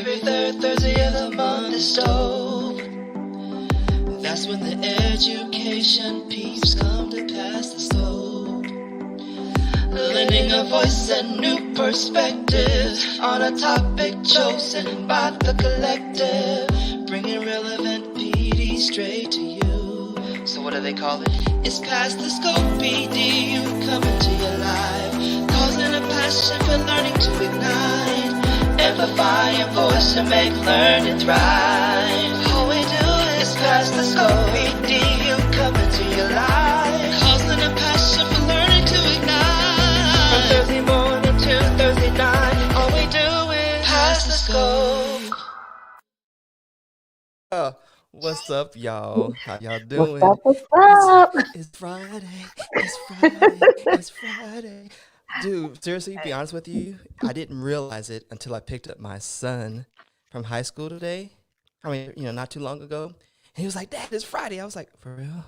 Every third Thursday of the month is dope. That's when the education peeps come to pass the scope. Lending a voice and new perspectives on a topic chosen by the collective. Bringing relevant PD straight to you. So what do they call it? It's Past the Scope PDU coming to your life. Causing a passion for learning to ignite. Amplify your voice and make learning thrive. All we do is Past the Scope PDU coming to your life. Causing a passion for learning to ignite. From Thursday morning to Thursday night, all we do is Past the Scope. What's up, y'all? How y'all What's doing? up? What's It's up? it's Friday. It's Friday. It's Friday. Dude, seriously, be honest with you, I didn't realize it until I picked up my son from high school today. I mean, not too long ago. And he was like, "Dad, it's Friday." I was like, "For real?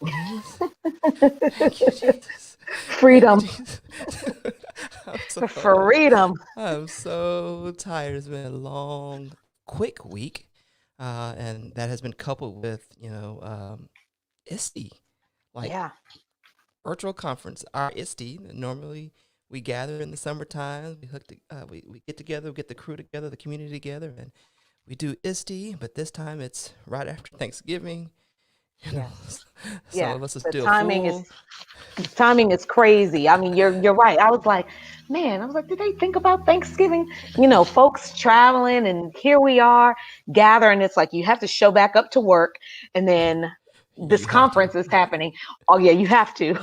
It is? Thank you, Jesus. Thank you, Freedom. Jesus." I'm Freedom. I'm so tired. It's been a long, quick week, and that has been coupled with ISTE, like Yeah. virtual conference. Our ISTE. Normally, we gather in the summertime. We get together, we get the crew together, the community together, and we do ISTE. But this time, it's right after Thanksgiving. You know, Yes. some Yeah. of us are The still timing is full. timing is crazy. I mean, you're right. I was like, man, I was like, did they think about Thanksgiving? Folks traveling, and here we are gathering. It's like you have to show back up to work, and then this You have to. conference is happening. Oh yeah, you have to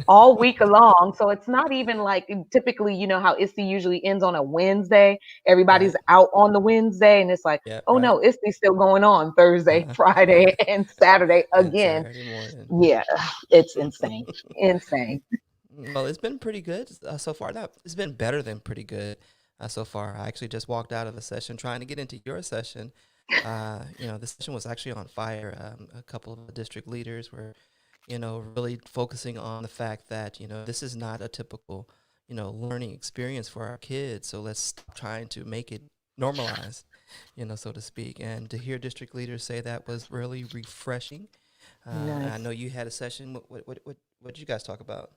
all week long. So it's not even like typically, how ISTE usually ends on a Wednesday. Right. Everybody's out on the Wednesday, and it's like, Yeah. oh Right. no, ISTE's still going on Thursday, Friday, and Saturday And again. Saturday morning. Yeah, it's insane. Insane. Well, it's been pretty good so far. That it's been better than pretty good so far. I actually just walked out of a session trying to get into your session. The session was actually on fire. A couple of district leaders were, really focusing on the fact that this is not a typical, learning experience for our kids. So let's stop trying to make it normalized, so to speak. And to hear district leaders say that was really refreshing. I Nice. know you had a session. What did you guys talk about?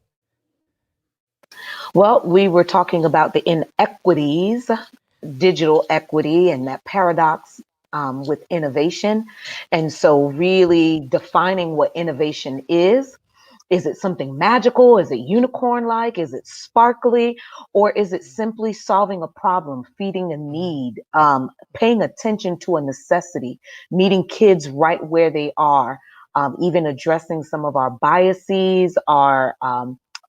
Well, we were talking about the inequities, digital equity, and that paradox with innovation. And so, really defining what innovation is. Is it something magical? Is it unicorn like? Is it sparkly? Or is it simply solving a problem, feeding a Mhm. need, paying attention to a necessity, meeting kids right where they are, even addressing some of our biases, our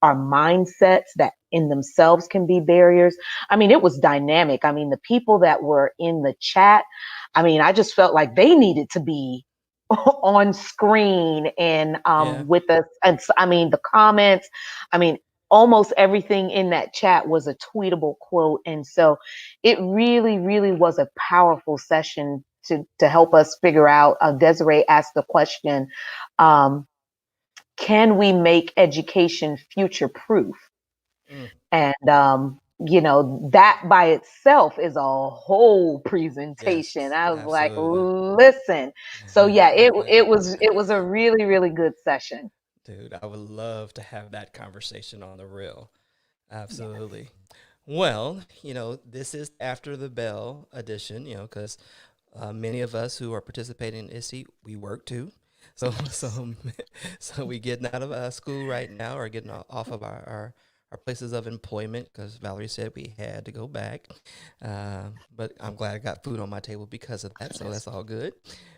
mindsets that in themselves can be barriers. I mean, it was dynamic. I mean, the people that were in the chat, I mean, I just felt like they needed to be on screen and Yeah. with us. And I mean, the comments, I mean, almost everything in that chat was a tweetable quote. And so it really, really was a powerful session to help us figure out. Desiree asked the question, um, can we make education future proof? Mm. And that by itself is a whole presentation. Yes, I was like, absolutely. listen. So yeah, it was a really, really good session. Dude, I would love to have that conversation on the real. Yes. Absolutely. Well, this is after the bell edition, because many of us who are participating in ISTE, we work too. So, so, so we getting out of school right now, or getting off of our places of employment, because Valerie said we had to go back. But I'm glad I got food on my table because of that, so that's all good.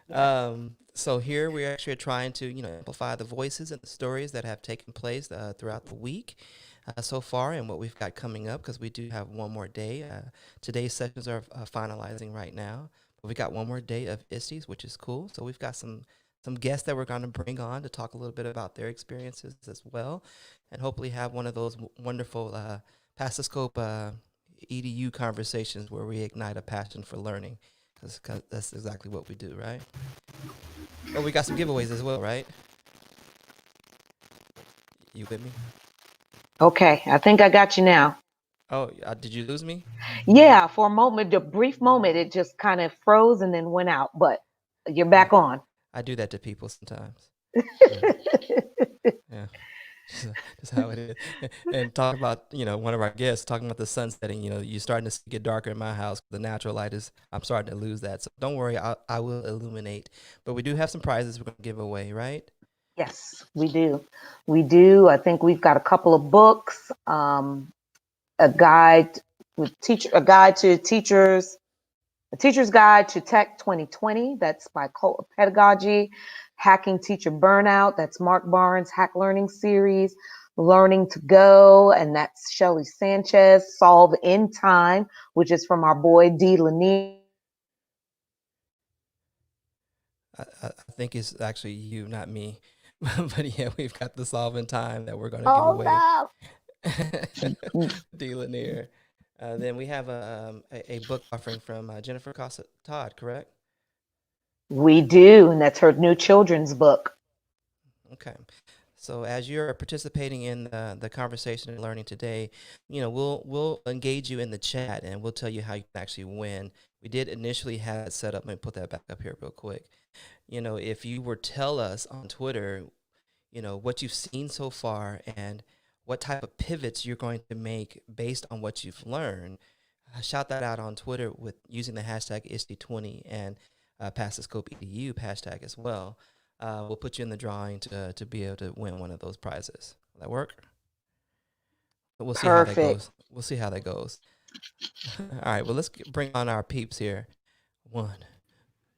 Yes. So here we actually are trying to, amplify the voices and the stories that have taken place throughout the week so far, and what we've got coming up, because we do have one more day. Today's sessions are finalizing right now. But we got one more day of ISTEs, which is cool. So we've got some guests that we're going to bring on to talk a little bit about their experiences as well, and hopefully have one of those wonderful Past the Scope EDU conversations where we ignite a passion for learning, because that's exactly what we do, right? Oh, we got some giveaways as well, right? You with me? Okay, I think I got you now. Oh, did you lose me? Yeah, for a moment, a brief moment, it just kind of froze and then went out, but you're Yeah, back on. I do that to people sometimes. Yeah, yeah. Just how it is. And talk about, one of our guests talking about the sun setting. You're starting to see it get darker in my house. The natural light is, I'm starting to lose that. So don't worry, I will illuminate. But we do have some prizes we're going to give away, right? Yes, we do. We do. I think we've got a couple of books, a guide a guide to teachers, a teacher's guide to Tech 2020. That's by Cult of Pedagogy. Hacking Teacher Burnout. That's Mark Barnes' Hack Learning Series. Learning to Go, and that's Shelly Sanchez. Solve in Time, which is from our boy D. Lanier. I think it's actually you, not me. But yeah, we've got the Solve in Time that we're going to give Oh away. no! D. Lanier. Then we have a book offering from Jennifer Costa Todd, correct? We do, and that's her new children's book. Okay. So as you're participating in the conversation and learning today, we'll engage you in the chat and we'll tell you how you can actually win. We did initially have it set up. Let me put that back up here real quick. If you were tell us on Twitter, what you've seen so far and what type of pivots you're going to make based on what you've learned, shout that out on Twitter with using the hashtag ISTE20 and Pass the Scope EDU hashtag as well. We'll put you in the drawing to be able to win one of those prizes. Will that work? But we'll see how that goes. We'll see how that goes. All right. Well, let's bring on our peeps here. 1,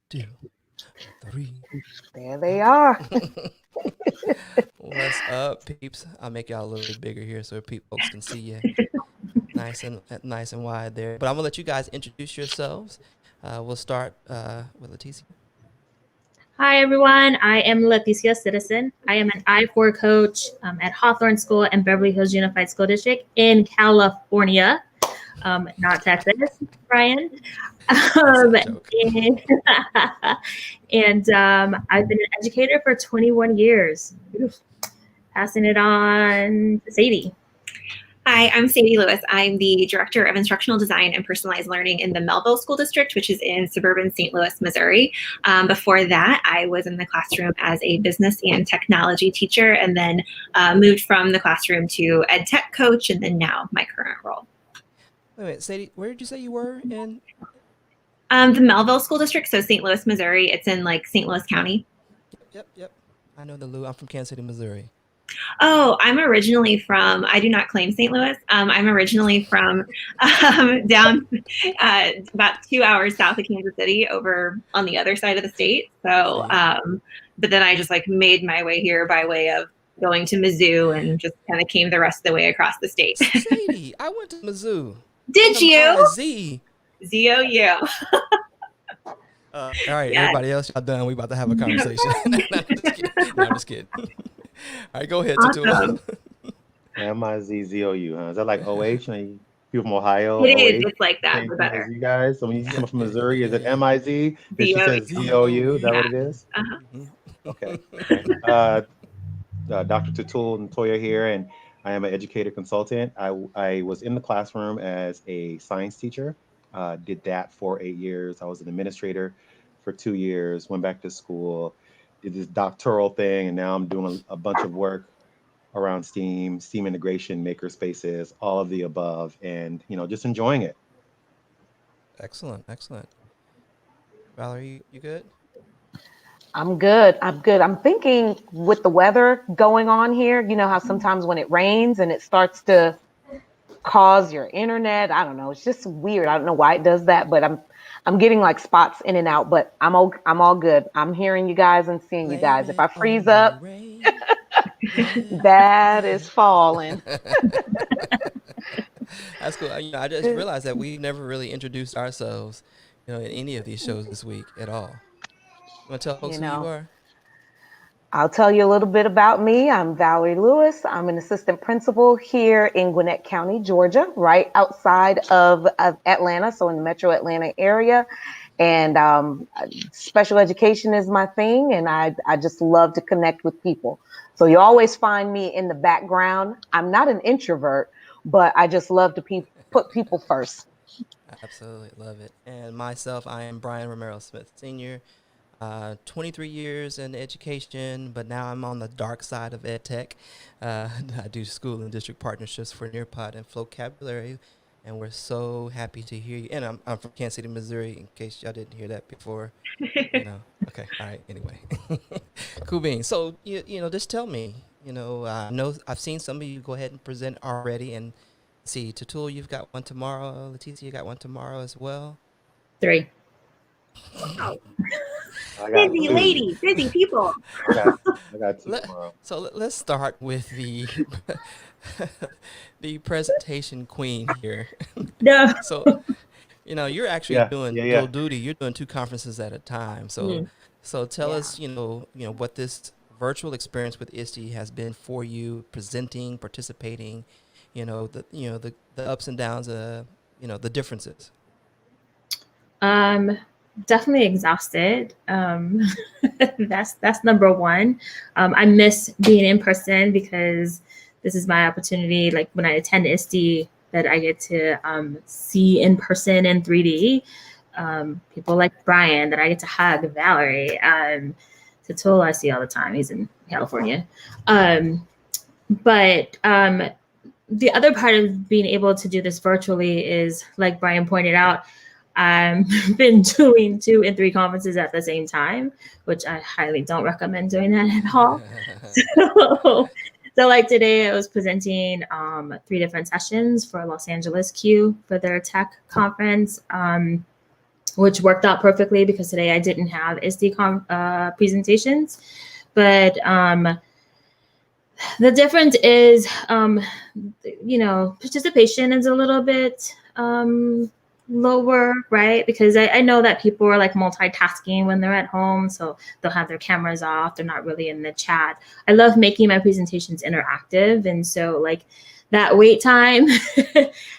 2, 3. There they are. What's up, peeps? I'll make y'all a little bit bigger here so folks can see you nice and wide there. But I'm gonna let you guys introduce yourselves. We'll start with Leticia. Hi, everyone. I am Leticia Citizen. I am an I4 coach at Hawthorne School and Beverly Hills Unified School District in California, not Texas, Brian. And I've been an educator for 21 years. Passing it on to Sadie. Hi, I'm Sadie Lewis. I'm the Director of Instructional Design and Personalized Learning in the Melville School District, which is in suburban St. Louis, Missouri. Before that, I was in the classroom as a business and technology teacher, and then moved from the classroom to ed tech coach, and then now my current role. Wait, Sadie, where did you say you were in? The Melville School District, so St. Louis, Missouri. It's in like St. Louis County. Yep. I know the Lou. I'm from Kansas City, Missouri. Oh, I'm originally from, I do not claim St. Louis. I'm originally from down about 2 hours south of Kansas City over on the other side of the state. So, but then I just like made my way here by way of going to Mizzou and just kind of came the rest of the way across the state. Sadie, I went to Mizzou. Did you? Z. ZOU. All right, everybody else, y'all done. We about to have a conversation. I'm just kidding. All right, go ahead, Tatua. MIZZOU, huh? Is that like OH? And people from Ohio? It OH? is. It's like that, but better. You guys. So when you see someone from Missouri, is it MIZ? Then she says ZOU. Is that what it is? Okay. Dr. Tatul Ntoya here, and I am an educator consultant. I was in the classroom as a science teacher. Did that for 8 years. I was an administrator for 2 years. Went back to school. Did this doctoral thing, and now I'm doing a bunch of work around STEAM integration, maker spaces, all of the above, and just enjoying it. Excellent. Valerie, you good? I'm good. I'm thinking with the weather going on here, you know how sometimes when it rains and it starts to cause your internet, I don't know, it's just weird. I don't know why it does that, but I'm getting like spots in and out, but I'm all good. I'm hearing you guys and seeing you guys. If I freeze up, that is falling. That's cool. I just realized that we never really introduced ourselves, in any of these shows this week at all. You want to tell folks who you are? I'll tell you a little bit about me. I'm Valerie Lewis. I'm an assistant principal here in Gwinnett County, Georgia, right outside of Atlanta, so in the metro Atlanta area. And special education is my thing, and I just love to connect with people. So you always find me in the background. I'm not an introvert, but I just love to put people first. Absolutely love it. And myself, I am Brian Romero Smith Sr. 23 years in education, but now I'm on the dark side of ed tech. I do school and district partnerships for Nearpod and Vocabulary, and we're so happy to hear you. And I'm from Kansas City, Missouri, in case y'all didn't hear that before. Okay, all right. Anyway, cool beans. So just tell me. I know I've seen some of you go ahead and present already, and see, Tatul, you've got one tomorrow. Leticia, you got one tomorrow as well. 3. Wow. I got Busy two. lady, busy people. I got two Let, tomorrow. let's start with the the presentation queen here. No. So, you're actually Yeah, doing yeah, dual yeah. duty. You're doing 2 conferences at a time. So, Mm. tell Yeah. us, what this virtual experience with ISTE has been for you, presenting, participating, the ups and downs, the differences. Um, Definitely exhausted. That's number one. I miss being in person because this is my opportunity. Like when I attend ISTE, that I get to see in person in 3D. People like Brian that I get to hug, Valerie, Tatul I see all the time. He's in California. But the other part of being able to do this virtually is, like Brian pointed out, I've been doing 2 and 3 conferences at the same time, which I highly don't recommend doing that at all. So like today I was presenting 3 different sessions for Los Angeles Q for their tech conference, which worked out perfectly because today I didn't have ISTE presentations. But the difference is, participation is a little bit lower, right? Because I know that people are like multitasking when they're at home, so they'll have their cameras off. They're not really in the chat. I love making my presentations interactive, and so like that wait time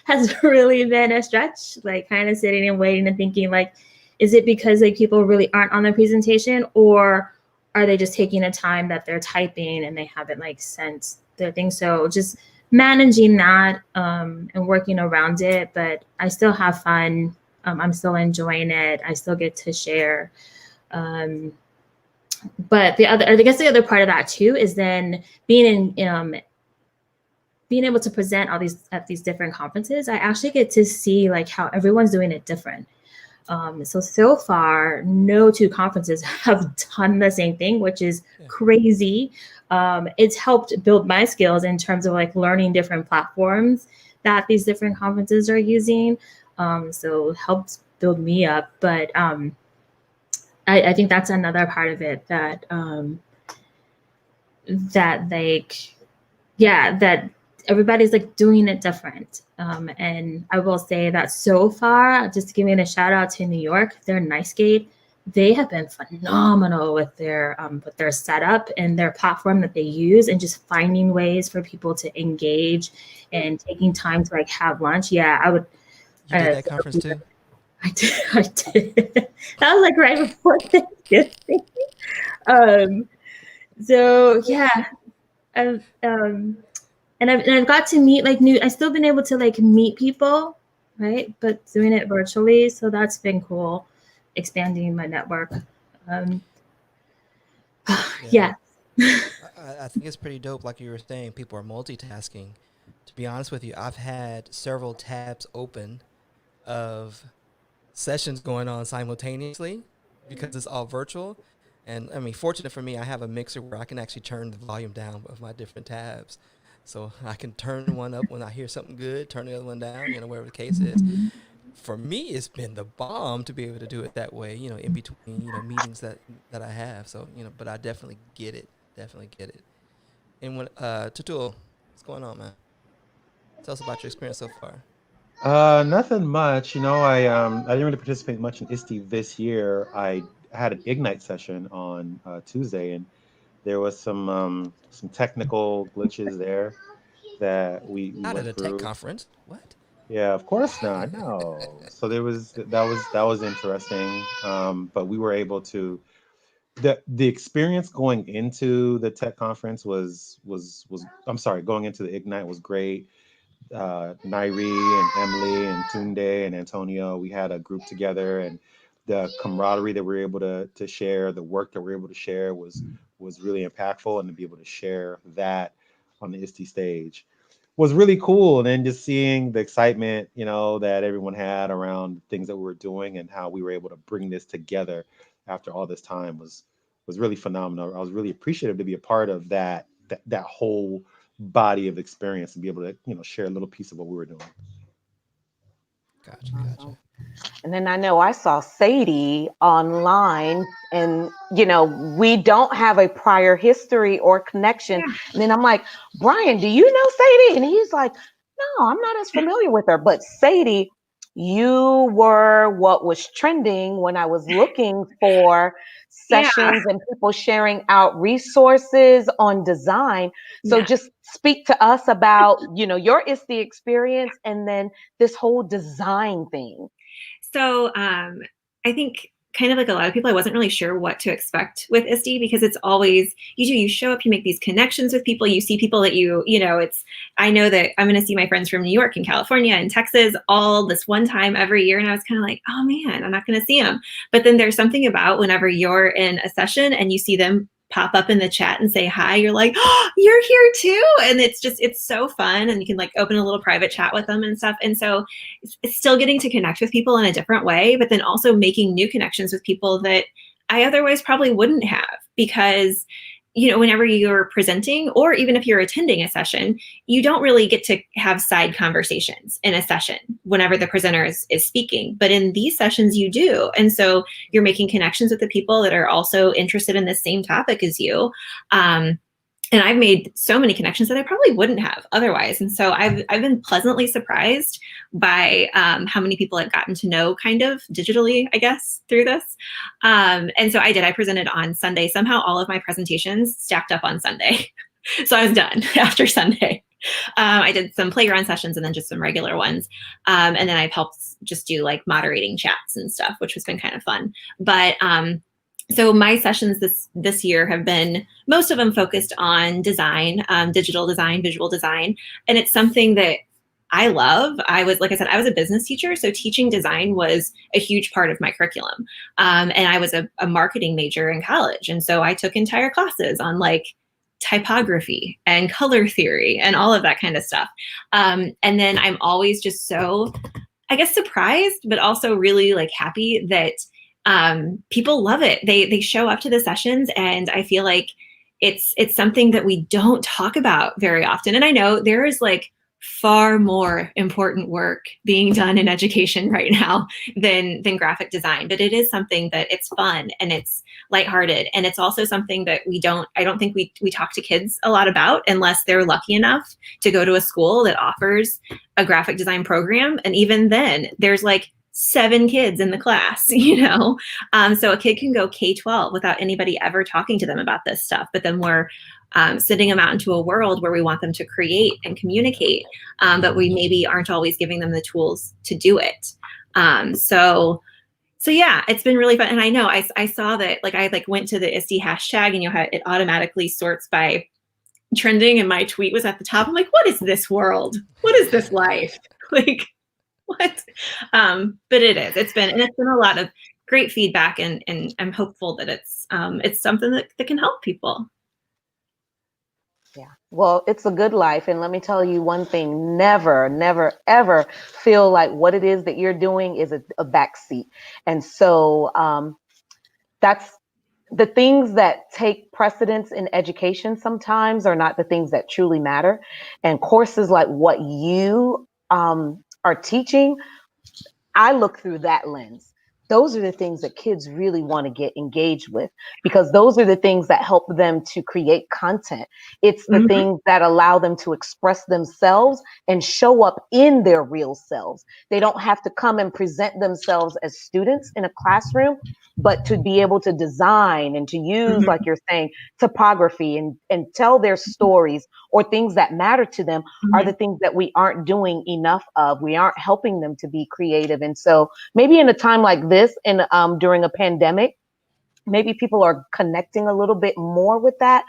has really been a stretch. Like kind of sitting and waiting and thinking, like, is it because like people really aren't on their presentation, or are they just taking a time that they're typing and they haven't like sent their thing? So just managing that and working around it, but I still have fun. I'm still enjoying it. I still get to share. But I guess the other part of that too is then being able to present all these at these different conferences. I actually get to see like how everyone's doing it different. So far, no 2 conferences have done the same thing, which is crazy. It's helped build my skills in terms of like learning different platforms that these different conferences are using. So it helps build me up. But I think that's another part of it that that everybody's like doing it different. And I will say that so far, just giving a shout out to New York, their NiceGate, they have been phenomenal with their setup and their platform that they use, and just finding ways for people to engage and taking time to like have lunch. Yeah, I would. You did that conference too? I did. That was like right before Thanksgiving. So yeah. And I've got to meet like I've still been able to like meet people, right? But doing it virtually, so that's been cool, expanding my network. Yeah. I think it's pretty dope. Like you were saying, people are multitasking. To be honest with you, I've had several tabs open of sessions going on simultaneously because it's all virtual. And I mean, fortunate for me, I have a mixer where I can actually turn the volume down of my different tabs. So I can turn one up when I hear something good, turn the other one down, whatever the case is. For me, it's been the bomb to be able to do it that way, in between, meetings that I have. So, but I definitely get it. And when, Tatul, what's going on, man? Tell us about your experience so far. Nothing much. I didn't really participate much in ISTE this year. I had an Ignite session on Tuesday, and there was some technical glitches there that we Not at went a tech through. conference. What? Yeah, of course not. No. So that was interesting. But we were able to the experience going into the tech conference was I'm sorry, going into the Ignite was great. Nairi and Emily and Tunde and Antonio. We had a group together, and the camaraderie that we were able to share, the work that we were able to share was really impactful, and to be able to share that on the ISTE stage was really cool. And then just seeing the excitement, that everyone had around things that we were doing and how we were able to bring this together after all this time was really phenomenal. I was really appreciative to be a part of that whole body of experience and be able to, share a little piece of what we were doing. Gotcha. Awesome. And then I know I saw Sadie online, and we don't have a prior history or connection. And then I'm like, Brian, do you know Sadie? And he's like, no, I'm not as familiar with her. But Sadie, you were what was trending when I was looking for sessions and people sharing out resources on design. So just speak to us about, your ISTE experience and then this whole design thing. So I think kind of like a lot of people, I wasn't really sure what to expect with ISTE, because it's always, you show up, you make these connections with people, you see people that I know that I'm going to see my friends from New York and California and Texas all this one time every year. And I was kind of like, oh man, I'm not going to see them. But then there's something about whenever you're in a session and you see them pop up in the chat and say hi, you're like, oh, you're here too. And it's so fun. And you can like open a little private chat with them and stuff. And so it's still getting to connect with people in a different way, but then also making new connections with people that I otherwise probably wouldn't have, because whenever you're presenting, or even if you're attending a session, you don't really get to have side conversations in a session whenever the presenter is speaking. But in these sessions, you do. And so you're making connections with the people that are also interested in the same topic as you. And I've made so many connections that I probably wouldn't have otherwise. And so I've been pleasantly surprised by how many people I've gotten to know kind of digitally, I guess, through this. And so I presented on Sunday. Somehow all of my presentations stacked up on Sunday. So I was done after Sunday. I did some playground sessions and then just some regular ones. And then I've helped just do like moderating chats and stuff, which has been kind of fun. But so my sessions this year have been, most of them focused on design, digital design, visual design. And it's something that I love. Like I said, I was a business teacher. So teaching design was a huge part of my curriculum. And I was a marketing major in college. And so I took entire classes on like typography and color theory and all of that kind of stuff. And then I'm always just so, I guess, surprised, but also really like happy that people love it. They show up to the sessions, and I feel like it's something that we don't talk about very often. And I know there is like far more important work being done in education right now than graphic design, but it is something that it's fun and it's lighthearted. And it's also something that I don't think we talk to kids a lot about unless they're lucky enough to go to a school that offers a graphic design program. And even then there's like 7 kids in the class, so a kid can go K-12 without anybody ever talking to them about this stuff. But then we're sending them out into a world where we want them to create and communicate, but we maybe aren't always giving them the tools to do it. So yeah, it's been really fun. And I know I saw that, like, I like went to the ISTE hashtag, and it automatically sorts by trending, and my tweet was at the top. I'm like, what is this world? What is this life? Like, what? But it's been a lot of great feedback, and I'm hopeful that it's something that can help people. Yeah. Well, it's a good life. And let me tell you one thing, never, never, ever feel like what it is that you're doing is a backseat. And so that's the things that take precedence in education sometimes are not the things that truly matter. And courses like what you are teaching, I look through that lens. Those are the things that kids really want to get engaged with, because those are the things that help them to create content. It's the things that allow them to express themselves and show up in their real selves. They don't have to come and present themselves as students in a classroom, but to be able to design and to use, like you're saying, typography and tell their stories or things that matter to them are the things that we aren't doing enough of. We aren't helping them to be creative. And so maybe in a time like this, and during a pandemic, maybe people are connecting a little bit more with that.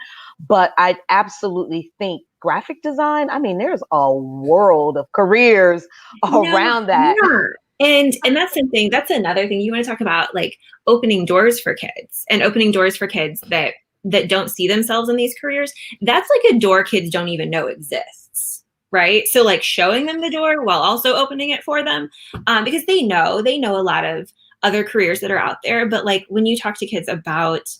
But I absolutely think graphic design, I mean, there's a world of careers around that. Yeah. And that's something, that's another thing you want to talk about, like opening doors for kids and opening doors for kids that don't see themselves in these careers. That's like a door kids don't even know exists, right? So like showing them the door while also opening it for them, because they know a lot of other careers that are out there. But like when you talk to kids about,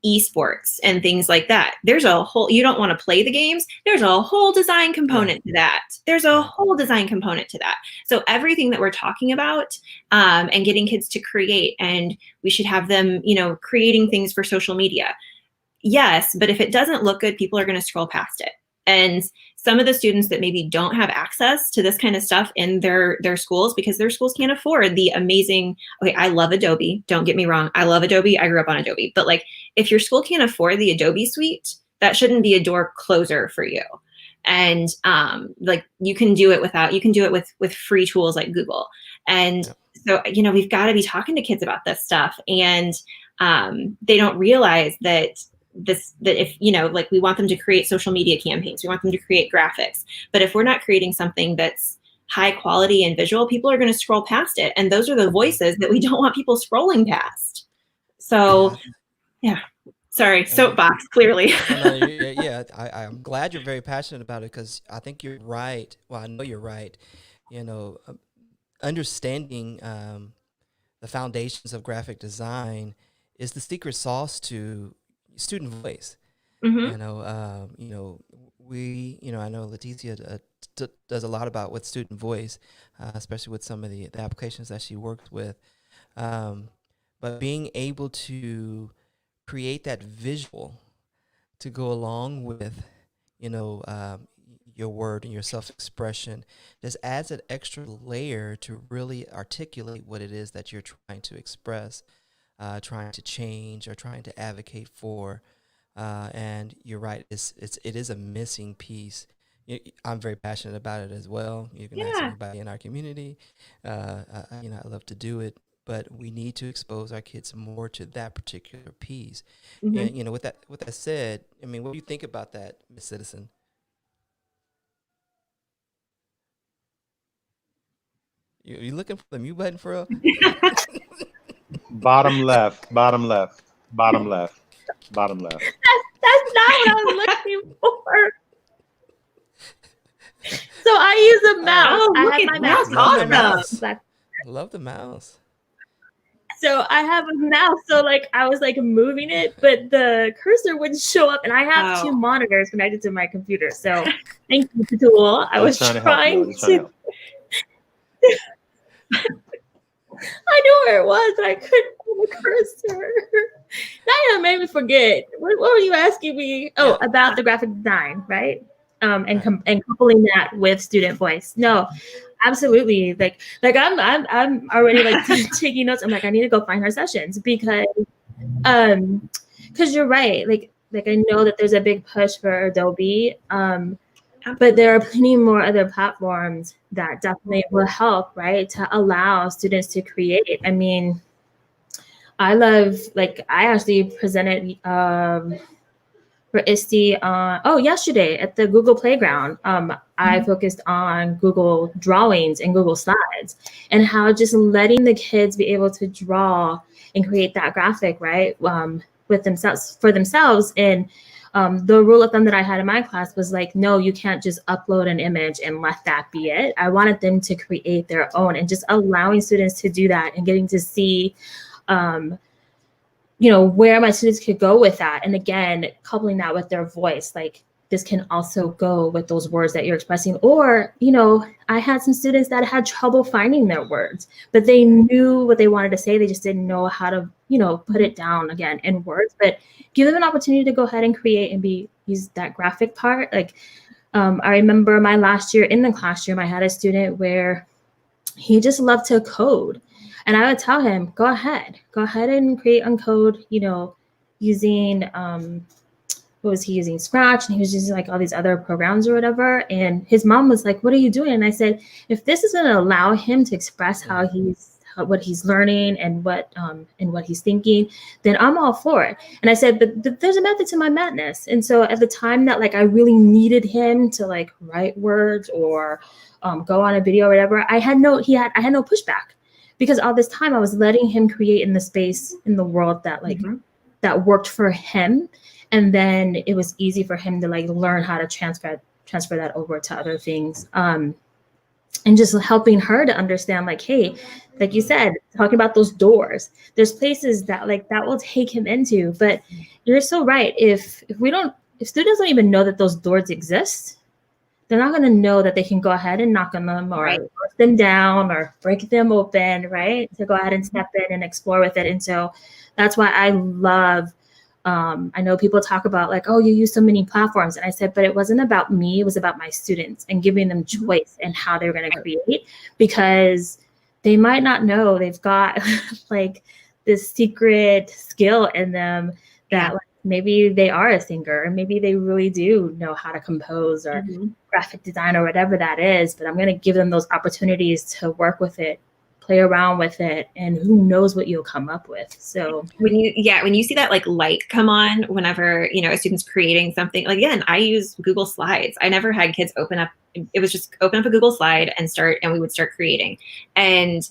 esports and things like that, there's a whole, you don't want to play the games, there's a whole design component to that. There's a whole design component to that. So everything that we're talking about, and getting kids to create, and we should have them, creating things for social media. Yes, but if it doesn't look good, people are going to scroll past it. And some of the students that maybe don't have access to this kind of stuff in their schools, because their schools can't afford the amazing, okay, I love Adobe, don't get me wrong, I love Adobe, I grew up on Adobe, but like if your school can't afford the Adobe suite, that shouldn't be a door closer for you. And like you can do it with free tools like Google. And so, we've got to be talking to kids about this stuff. And they don't realize that if, like we want them to create social media campaigns, we want them to create graphics, but if we're not creating something that's high quality and visual, people are going to scroll past it. And those are the voices that we don't want people scrolling past. So yeah, sorry, soapbox, clearly. I'm glad you're very passionate about it, because I think you're right. Well, I know you're right. Understanding the foundations of graphic design is the secret sauce to student voice. Mm-hmm. I know Leticia does a lot with student voice, especially with some of the applications that she works with. But being able to create that visual to go along with, your word and your self-expression just adds an extra layer to really articulate what it is that you're trying to express, trying to change, or trying to advocate for. And you're right, it is a missing piece. I'm very passionate about it as well. You can ask everybody in our community. I love to do it, but we need to expose our kids more to that particular piece. Mm-hmm. And with that said, I mean, what do you think about that, Ms. Citizen? You looking for the mute button for real? Bottom left. That's not what I was looking for. So I use a mouse. Oh, I look have at my that. mouse. Awesome. Love the mouse. So I have a mouse. So like I was like moving it, but the cursor wouldn't show up, and I have two monitors connected to my computer. So thank you, Tool. I was trying to. I knew where it was, but I couldn't find the cursor. Now you made me forget. What were you asking me? Oh, about the graphic design, right? And coupling that with student voice. No, absolutely. Like I'm already like taking notes. I'm like, I need to go find her sessions because you're right. Like I know that there's a big push for Adobe. But there are plenty more other platforms that definitely will help, right, to allow students to create. I mean, I actually presented for ISTE yesterday at the Google Playground. I focused on Google Drawings and Google Slides, and how just letting the kids be able to draw and create that graphic, right, for themselves. And the rule of thumb that I had in my class was like, no, you can't just upload an image and let that be it. I wanted them to create their own, and just allowing students to do that and getting to see, where my students could go with that. And again, coupling that with their voice, like this can also go with those words that you're expressing. Or, I had some students that had trouble finding their words, but they knew what they wanted to say. They just didn't know how to, put it down again in words. But give them an opportunity to go ahead and create and use that graphic part. Like I remember my last year in the classroom, I had a student where he just loved to code. And I would tell him, go ahead and create and code, using, what was he using? Scratch. And he was using like all these other programs or whatever. And his mom was like, what are you doing? And I said, if this is going to allow him to express how what he's learning and what he's thinking, then I'm all for it. And I said, but there's a method to my madness. And so at the time that like I really needed him to like write words or go on a video or whatever, I had no pushback, because all this time I was letting him create in the space in the world that like that worked for him. And then it was easy for him to like learn how to transfer that over to other things. And just helping her to understand, like, hey, like you said, talking about those doors, there's places that like that will take him into. But you're so right. If students don't even know that those doors exist, they're not going to know that they can go ahead and knock on them or break them down or break them open, right? To go ahead and step in and explore with it. And so that's why I love, I know people talk about like, oh, you use so many platforms. And I said, but it wasn't about me. It was about my students and giving them choice and how they're going to create, because they might not know they've got like this secret skill in them that like, maybe they are a singer, or maybe they really do know how to compose or graphic design or whatever that is. But I'm going to give them those opportunities to work with it, play around with it, and who knows what you'll come up with. So when you see that like light come on whenever, you know, a student's creating something, like, again, I use Google Slides. I never had kids open up. It was just open up a Google slide and we would start creating, and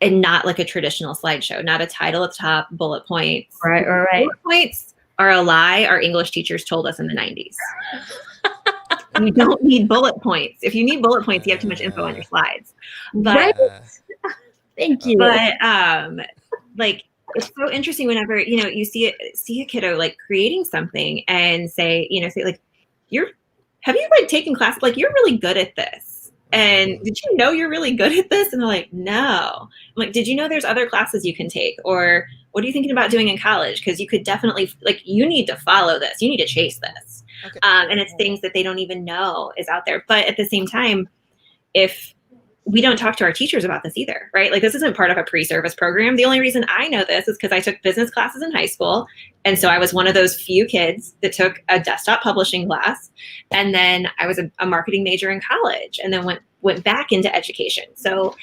not like a traditional slideshow, not a title at the top, bullet points. Right. Bullet points are a lie our English teachers told us in the 90s. You don't need bullet points. If you need bullet points, you have too much info on your slides. But thank you. But like, it's so interesting whenever, you know, you see a kiddo like creating something and say like, have you like taken class? Like, you're really good at this. And did you know you're really good at this? And they're like, no. I'm like, did you know there's other classes you can take? Or what are you thinking about doing in college? Because you could definitely, like, you need to follow this. You need to chase this. Okay. And it's things that they don't even know is out there. But at the same time, if we don't talk to our teachers about this either, right? Like, this isn't part of a pre-service program. The only reason I know this is because I took business classes in high school. And so I was one of those few kids that took a desktop publishing class. And then I was a marketing major in college, and then went back into education. So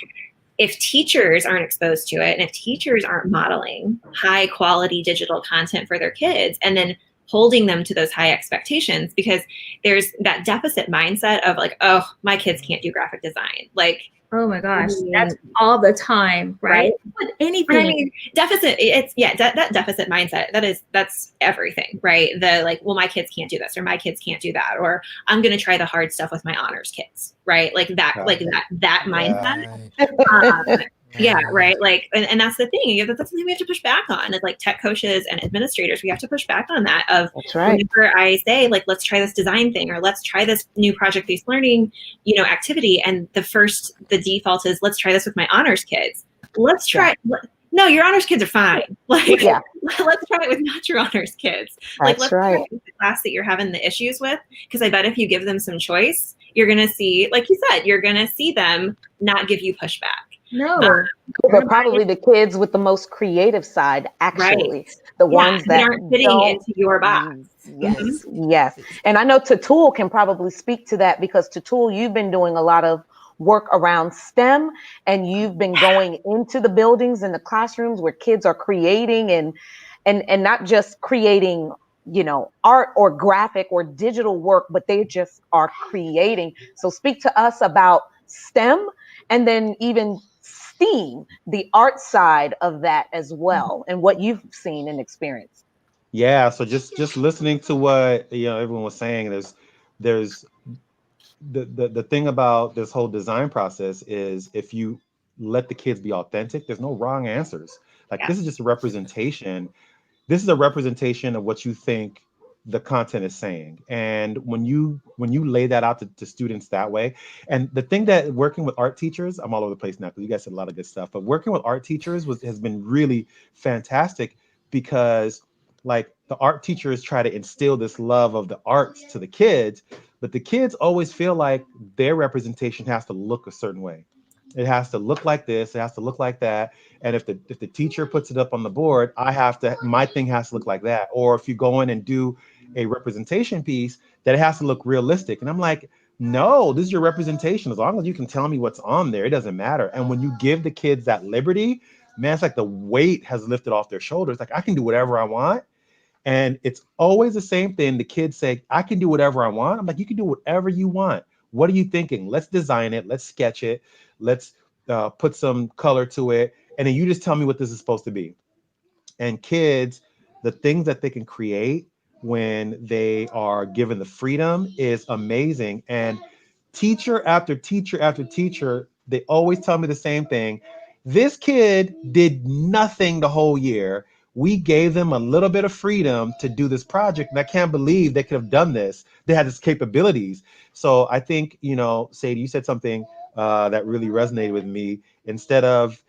if teachers aren't exposed to it, and if teachers aren't modeling high quality digital content for their kids, and then holding them to those high expectations, because there's that deficit mindset of like, oh, my kids can't do graphic design. Like, oh my gosh, that's all the time, right? With anything. I mean, deficit, it's, that deficit mindset, that's everything, right? The like, well, my kids can't do this, or my kids can't do that, or I'm going to try the hard stuff with my honors kids, right? Like that, that mindset. Yeah, right. Like, and that's the thing. That's something we have to push back on. As like tech coaches and administrators, we have to push back on that. That's right. Whenever I say like, let's try this design thing, or let's try this new project-based learning, activity, and the default is, let's try this with my honors kids. Let's try. No, your honors kids are fine. Like, let's try it with not your honors kids. Like, let's try it with the class that you're having the issues with. Because I bet if you give them some choice, you're gonna see, like you said, you're gonna see them not give you pushback. No, they're probably the kids with the most creative side, actually. The ones that aren't fitting into your box. Yes. And I know Tatul can probably speak to that, because Tatul, you've been doing a lot of work around STEM, and you've been going into the buildings and the classrooms where kids are creating and not just creating, art or graphic or digital work, but they just are creating. So speak to us about STEM, and then even STEAM, the art side of that as well, and what you've seen and experienced. Yeah, so just listening to what everyone was saying, there's the thing about this whole design process is, if you let the kids be authentic, there's no wrong answers. This is just a representation. This is a representation of what you think the content is saying. And when you lay that out to students that way, and the thing that working with art teachers, I'm all over the place now because you guys said a lot of good stuff, but working with art teachers has been really fantastic, because like the art teachers try to instill this love of the arts to the kids, but the kids always feel like their representation has to look a certain way. It has to look like this, it has to look like that. And if the teacher puts it up on the board, my thing has to look like that. Or if you go in and do a representation piece, that it has to look realistic. And I'm like, No, this is your representation. As long as you can tell me what's on there, it doesn't matter. And when you give the kids that liberty, man, it's like the weight has lifted off their shoulders. Like, I can do whatever I want. And it's always the same thing. The kids say, I can do whatever I want. I'm like, you can do whatever you want. What are you thinking? Let's design it. Let's sketch it. Let's put some color to it. And then you just tell me what this is supposed to be. And kids, the things that they can create when they are given the freedom is amazing. And teacher after teacher after teacher, they always tell me the same thing. This kid did nothing the whole year. We gave them a little bit of freedom to do this project. And I can't believe they could have done this. They had this capabilities. So I think, you know, Sadie, you said something that really resonated with me. Instead of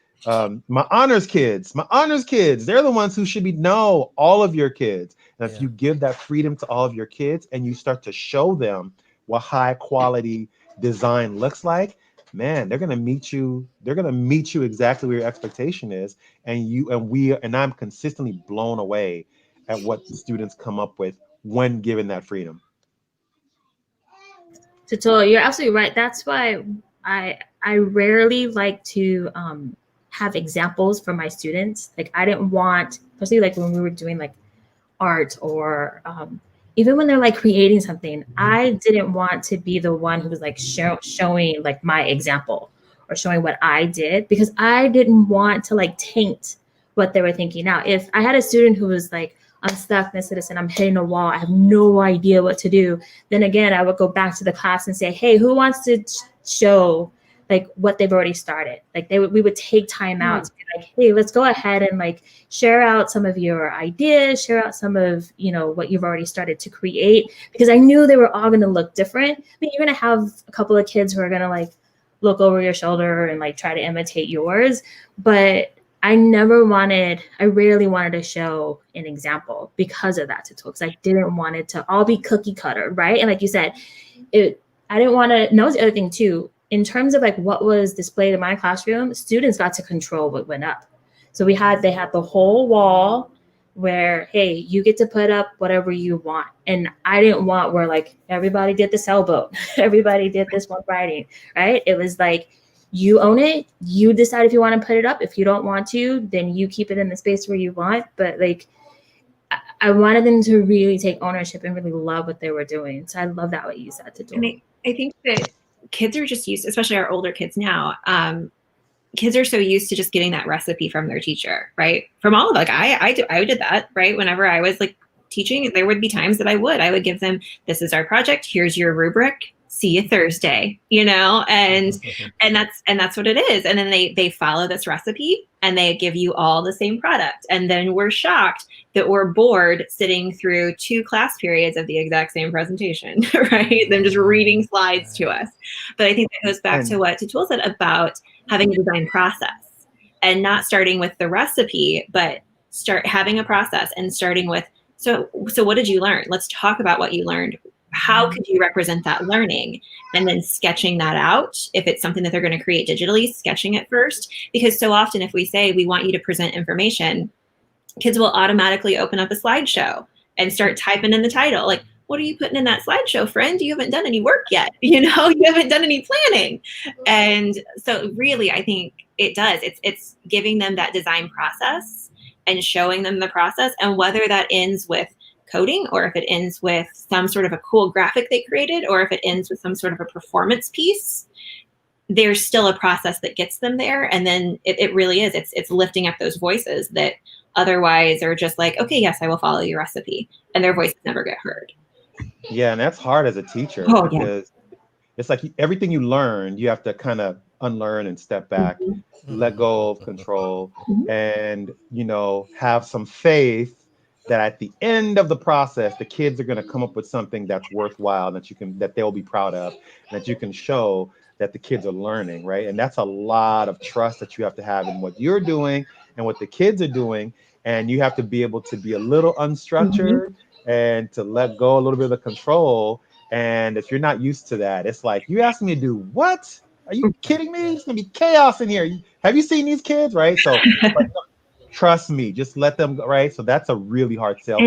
my honors kids, they're the ones who should know all of your kids. And if you give that freedom to all of your kids and you start to show them what high quality design looks like, man, they're gonna meet you. They're gonna meet you exactly where your expectation is, and I'm consistently blown away at what students come up with when given that freedom. Tutul, you're absolutely right. That's why I rarely like to have examples for my students. Like, I didn't want, especially like when we were doing like art or even when they're like creating something, I didn't want to be the one who was like showing like my example or showing what I did, because I didn't want to like taint what they were thinking. Now, if I had a student who was like, I'm stuck, Miss Citizen, I'm hitting a wall, I have no idea what to do, then again, I would go back to the class and say, hey, who wants to show like what they've already started? Like we would take time out to be like, hey, let's go ahead and like share out some of your ideas, share out some of, you know, what you've already started to create, because I knew they were all going to look different. I mean, you're going to have a couple of kids who are going to like look over your shoulder and like try to imitate yours, but I rarely wanted to show an example because of that, Tutul, because I didn't want it to all be cookie cutter, right? And like you said, I didn't want to, and that was the other thing too, in terms of like what was displayed in my classroom, students got to control what went up. So they had the whole wall where, hey, you get to put up whatever you want. And I didn't want where like everybody did the sailboat, everybody did this one writing, right? It was like, you own it, you decide if you want to put it up. If you don't want to, then you keep it in the space where you want. But like, I wanted them to really take ownership and really love what they were doing. So I love that what you said to do. And I think that kids are just used, especially our older kids now, kids are so used to just getting that recipe from their teacher, right? From all of like, I did that, right? Whenever I was like teaching, there would be times that I would give them, this is our project, here's your rubric, see you Thursday, you know, and that's what it is. And then they follow this recipe and they give you all the same product. And then we're shocked that we're bored sitting through 2 class periods of the exact same presentation, right? Them just reading slides to us. But I think that goes back to what Tutul said about having a design process and not starting with the recipe, but start having a process and starting with, so what did you learn? Let's talk about what you learned. How could you represent that learning? And then sketching that out. If it's something that they're going to create digitally, sketching it first. Because so often if we say we want you to present information, kids will automatically open up a slideshow and start typing in the title. Like, what are you putting in that slideshow, friend? You haven't done any work yet. You know, you haven't done any planning. And so really, I think it does. It's giving them that design process and showing them the process. And whether that ends with coding, or if it ends with some sort of a cool graphic they created, or if it ends with some sort of a performance piece, there's still a process that gets them there. And then it really is, it's lifting up those voices that otherwise are just like, okay, yes, I will follow your recipe. And their voices never get heard. Yeah, and that's hard as a teacher because it's like everything you learned, you have to kind of unlearn and step back, let go of control, and, you know, have some faith that at the end of the process, the kids are going to come up with something that's worthwhile, that they'll be proud of, that you can show that the kids are learning, right? And that's a lot of trust that you have to have in what you're doing and what the kids are doing. And you have to be able to be a little unstructured and to let go a little bit of the control. And if you're not used to that, it's like, you asking me to do what? Are you kidding me? It's going to be chaos in here. Have you seen these kids, right? So trust me, just let them go, right? So that's a really hard sell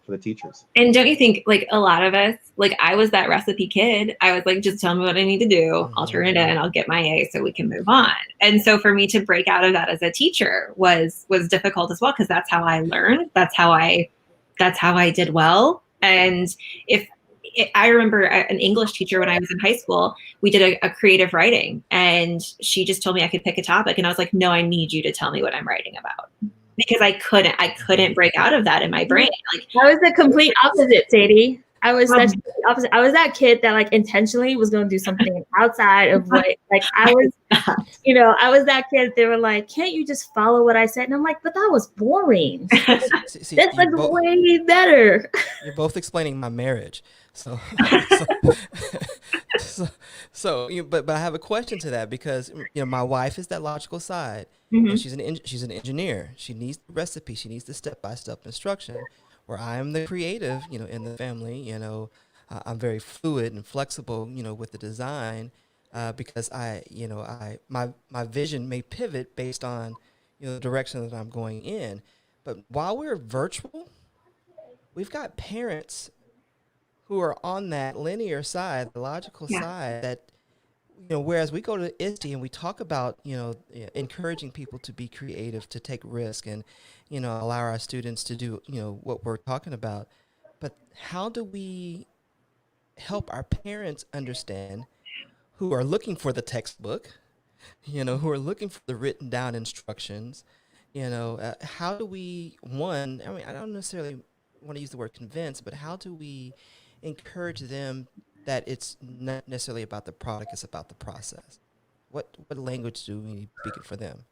for the teachers. And don't you think, like, a lot of us, like, I was that recipe kid. I was like, just tell me what I need to do. I'll turn it in. I'll get my A so we can move on. And so for me to break out of that as a teacher was difficult as well, because that's how I learned. That's how I did well. And I remember an English teacher when I was in high school, we did a creative writing, and she just told me I could pick a topic. And I was like, no, I need you to tell me what I'm writing about. Because I couldn't break out of that in my brain. Like, I was the complete opposite, Sadie. I was such the opposite. I was that kid that like intentionally was going to do something outside of what, like, I was, I was that kid. They were like, can't you just follow what I said? And I'm like, but that was boring. See, That's like way better. You're both explaining my marriage. But I have a question to that, because my wife is that logical side. Mm-hmm. She's an engineer. She needs the recipe. She needs the step-by-step instruction. Where I'm the creative, in the family. I'm very fluid and flexible, with the design, because my vision may pivot based on the direction that I'm going in. But while we're virtual, we've got parents who are on that linear side, the logical side, that whereas we go to ISTE and we talk about encouraging people to be creative, to take risk, and allow our students to do what we're talking about, but how do we help our parents understand, who are looking for the textbook, who are looking for the written down instructions, how do we, I don't necessarily want to use the word convince, but how do we encourage them that it's not necessarily about the product, it's about the process? What language do we need to speak for them?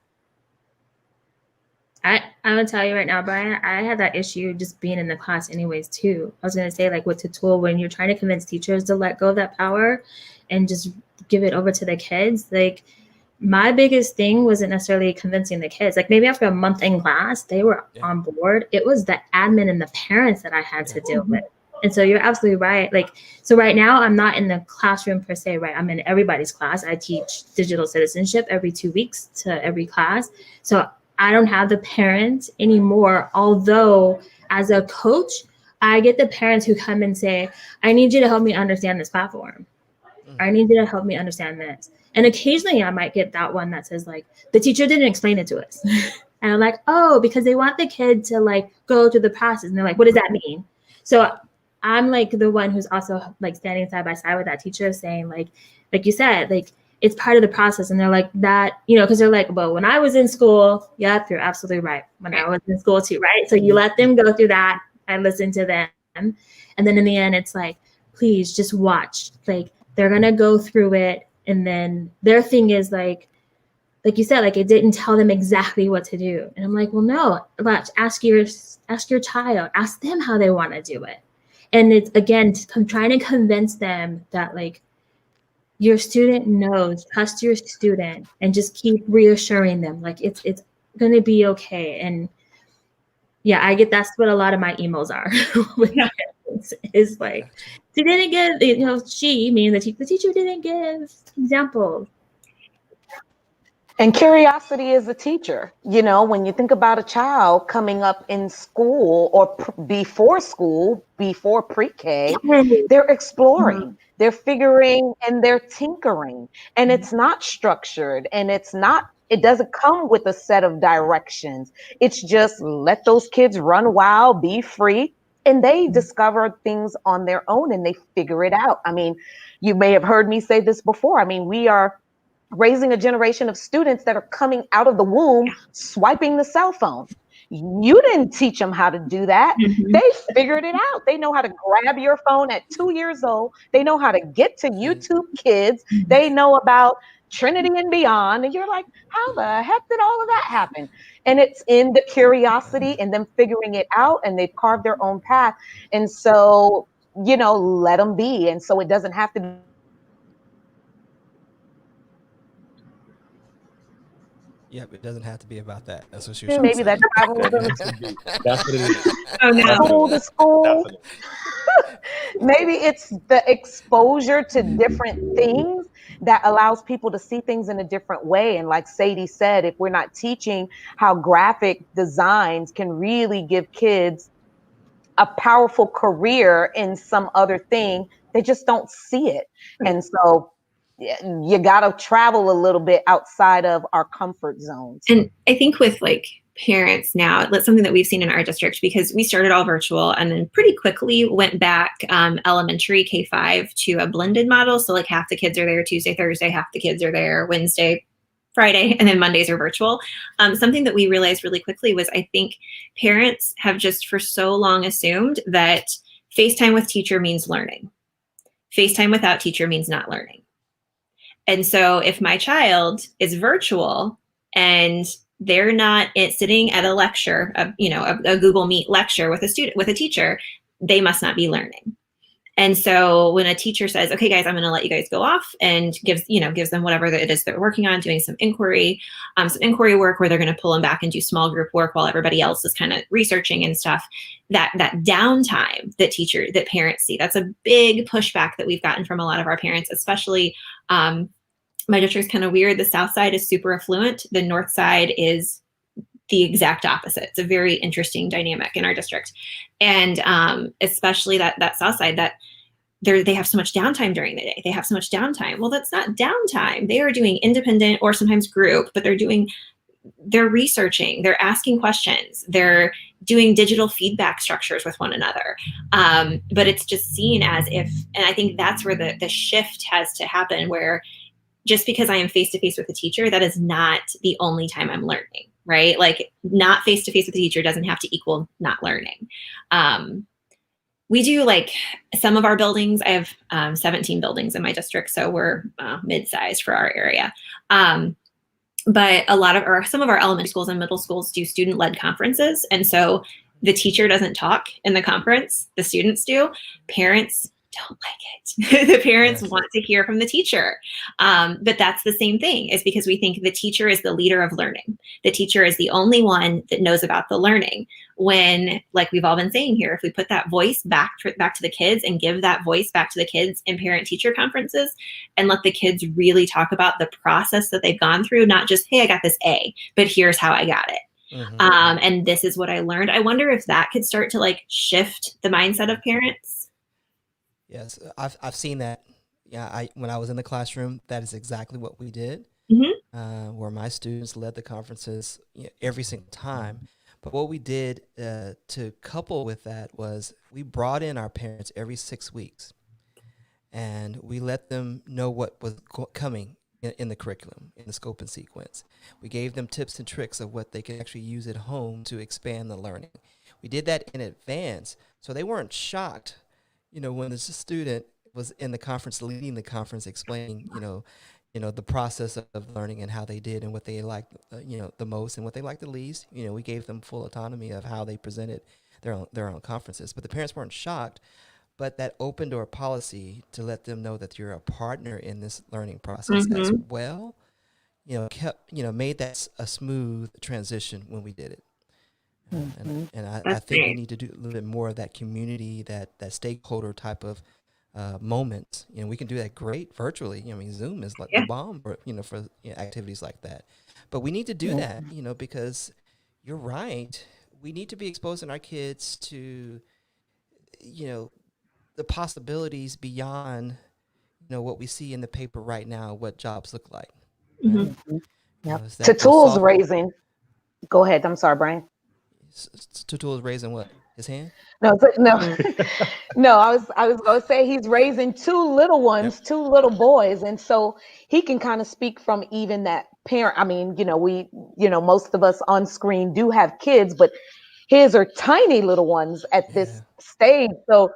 I'm gonna tell you right now, Brian, I had that issue just being in the class anyways too. I was gonna say, like, with Tool, when you're trying to convince teachers to let go of that power and just give it over to the kids, like, my biggest thing wasn't necessarily convincing the kids. Like, maybe after a month in class, they were on board. It was the admin and the parents that I had to deal with. And so you're absolutely right. Like, so right now I'm not in the classroom per se, right? I'm in everybody's class. I teach digital citizenship every 2 weeks to every class. So I don't have the parents anymore. Although as a coach, I get the parents who come and say, I need you to help me understand this platform. I need you to help me understand this. And occasionally I might get that one that says, like, the teacher didn't explain it to us. And I'm like, oh, because they want the kid to, like, go through the process. And they're like, what does that mean? So I'm like the one who's also, like, standing side by side with that teacher saying, like you said, like, it's part of the process. And they're like that, because they're like, well, when I was in school, yep, you're absolutely right. When I was in school too, right? So you let them go through that and listen to them. And then in the end, it's like, please just watch. Like, they're going to go through it. And then their thing is like you said, like, it didn't tell them exactly what to do. And I'm like, well, no, but ask your child, ask them how they want to do it. And it's, again, I'm trying to convince them that, like, your student knows, trust your student, and just keep reassuring them, like, it's going to be okay. And yeah, I get, that's what a lot of my emails are with parents, is like, they didn't give, she, meaning the teacher didn't give examples. And curiosity is a teacher. When you think about a child coming up in school or before pre-K, they're exploring, they're figuring, and they're tinkering. And it's not structured, and it doesn't come with a set of directions. It's just let those kids run wild, be free, and they discover things on their own and they figure it out. I mean, you may have heard me say this before. I mean, we are raising a generation of students that are coming out of the womb swiping the cell phone. You didn't teach them how to do that. They figured it out. They know how to grab your phone at 2 years old. They know how to get to YouTube Kids. They know about Trinity and Beyond. And you're like, how the heck did all of that happen? And it's in the curiosity and them figuring it out, and they've carved their own path. And so, let them be. And so it doesn't have to be. Yep, it doesn't have to be about that. That's what she was Maybe saying. that travel That's what it is. Oh, no. school to school. Maybe it's the exposure to different things that allows people to see things in a different way. And like Sadie said, if we're not teaching how graphic designs can really give kids a powerful career in some other thing, they just don't see it. And so you got to travel a little bit outside of our comfort zones. And I think with like parents now, that's something that we've seen in our district, because we started all virtual and then pretty quickly went back elementary K-5 to a blended model. So like half the kids are there Tuesday, Thursday, half the kids are there Wednesday, Friday, and then Mondays are virtual. Something that we realized really quickly was I think parents have just for so long assumed that FaceTime with teacher means learning. FaceTime without teacher means not learning. And so if my child is virtual and they're not sitting at a lecture, a Google Meet lecture with a student, with a teacher, they must not be learning. And so when a teacher says, okay, guys, I'm going to let you guys go off, and gives them whatever it is they're working on, doing some inquiry work where they're going to pull them back and do small group work while everybody else is kind of researching and stuff, that downtime that parents see, that's a big pushback that we've gotten from a lot of our parents, especially my district's kind of weird. The south side is super affluent. The north side is the exact opposite. It's a very interesting dynamic in our district. And especially that south side, that they have so much downtime during the day. They have so much downtime. Well, that's not downtime. They are doing independent or sometimes group, but they're researching, they're asking questions, they're doing digital feedback structures with one another. But it's just seen as if, and I think that's where the shift has to happen, where just because I am face-to-face with a teacher, that is not the only time I'm learning, right? Like not face-to-face with a teacher doesn't have to equal not learning. We do like some of our buildings, I have 17 buildings in my district, so we're mid-sized for our area. But some of our elementary schools and middle schools do student-led conferences. And so the teacher doesn't talk in the conference, the students do. Parents don't like it. The parents want to hear from the teacher. But that's the same thing, is because we think the teacher is the leader of learning. The teacher is the only one that knows about the learning. When, like we've all been saying here, if we put that voice back to the kids and give that voice back to the kids in parent-teacher conferences and let the kids really talk about the process that they've gone through, not just, hey, I got this A, but here's how I got it. Mm-hmm. And this is what I learned. I wonder if that could start to like shift the mindset of parents. Yes, I've seen that. Yeah, when I was in the classroom, that is exactly what we did. Mm-hmm. Where my students led the conferences every single time. But what we did to couple with that was we brought in our parents every 6 weeks, and we let them know what was coming in the curriculum, in the scope and sequence. We gave them tips and tricks of what they could actually use at home to expand the learning. We did that in advance, so they weren't shocked. When the student was in the conference, leading the conference, explaining, the process of learning and how they did and what they liked, the most and what they liked the least. We gave them full autonomy of how they presented their own conferences. But the parents weren't shocked. But that open door policy to let them know that you're a partner in this learning process as well, made that a smooth transition when we did it. And I think we need to do a little bit more of that community, that stakeholder type of moments. We can do that great virtually. Zoom is like the bomb for activities like that. But we need to do that, because you're right. We need to be exposing our kids to, the possibilities beyond, what we see in the paper right now, what jobs look like. Right? Tatul's raising. Go ahead. I'm sorry, Brian. Tatul is raising what? His hand? No. I was going to say he's raising two little ones, two little boys, and so he can kind of speak from even that parent. I mean, most of us on screen do have kids, but his are tiny little ones at this stage. So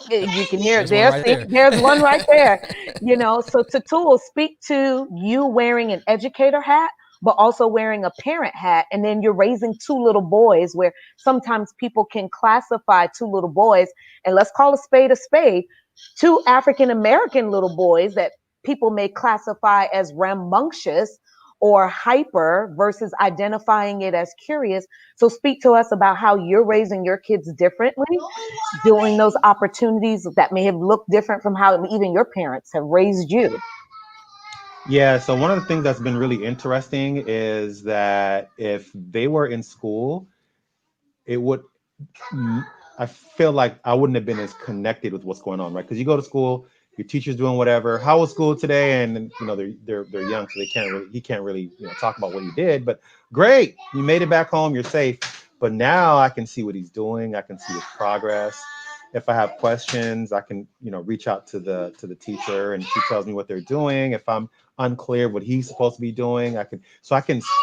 you can hear there's one right there. So Tatul, speak to you wearing an educator hat, but also wearing a parent hat. And then you're raising two little boys, where sometimes people can classify two little boys, and let's call a spade, two African-American little boys that people may classify as rambunctious or hyper versus identifying it as curious. So speak to us about how you're raising your kids differently, doing those opportunities that may have looked different from how even your parents have raised you. Yeah, so one of the things that's been really interesting is that if they were in school, it would, I feel like I wouldn't have been as connected with what's going on, right? Because you go to school, your teacher's doing whatever. How was school today? And you know they're young, so he can't really talk about what he did. But great, you made it back home, you're safe. But now I can see what he's doing. I can see his progress. If I have questions, I can reach out to the teacher, and she tells me what they're doing. If I'm unclear what he's supposed to be doing, I can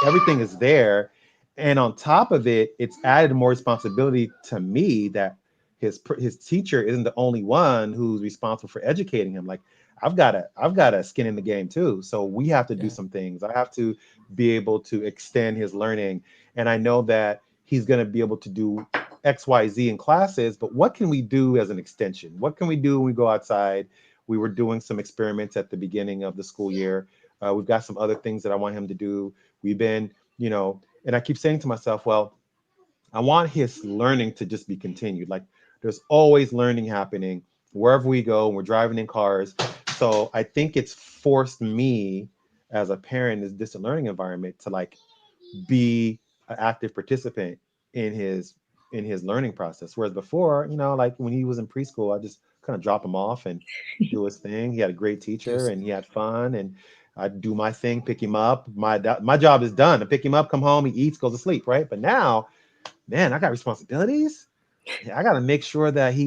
everything is there. And on top of it, it's added more responsibility to me that his teacher isn't the only one who's responsible for educating him. Like I've got a skin in the game too. So we have to do some things. I have to be able to extend his learning. And I know that he's going to be able to do XYZ in classes, but what can we do as an extension? What can we do when we go outside? We were doing some experiments at the beginning of the school year. We've got some other things that I want him to do. We've been, and I keep saying to myself, well, I want his learning to just be continued. Like there's always learning happening wherever we go. We're driving in cars. So I think it's forced me as a parent in this learning environment to like be an active participant in his learning process. Whereas before, like when he was in preschool, I just kind of drop him off and do his thing. He had a great teacher and he had fun, and I do my thing, pick him up. My job is done. I pick him up, come home, he eats, goes to sleep, right? But now, man, I got responsibilities. I got to make sure that he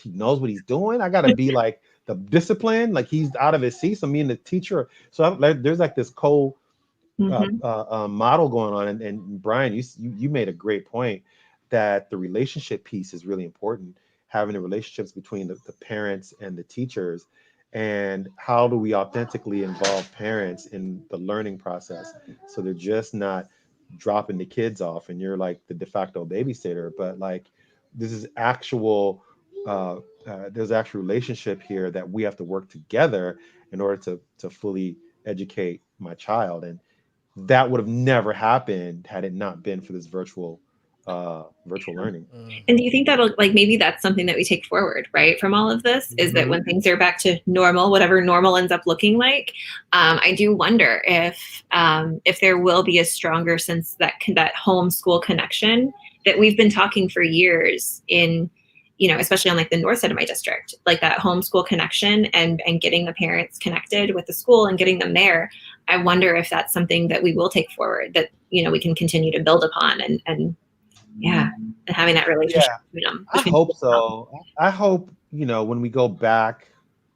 knows what he's doing. I got to be like the discipline, like he's out of his seat. So me and the teacher, there's like this model going on. And Brian, you made a great point that the relationship piece is really important. Having the relationships between the parents and the teachers. And how do we authentically involve parents in the learning process so they're just not dropping the kids off and you're like the de facto babysitter, but like this is there's actual relationship here that we have to work together in order to fully educate my child. And that would have never happened had it not been for this virtual learning. And do you think that'll maybe that's something that we take forward, right, from all of this, is that when things are back to normal, whatever normal ends up looking like, I do wonder if there will be a stronger sense that homeschool connection that we've been talking for years in, especially on like the north side of my district, like that homeschool connection and getting the parents connected with the school and getting them there. I wonder if that's something that we will take forward, that, we can continue to build upon and having that relationship between them. I hope so. I hope, when we go back,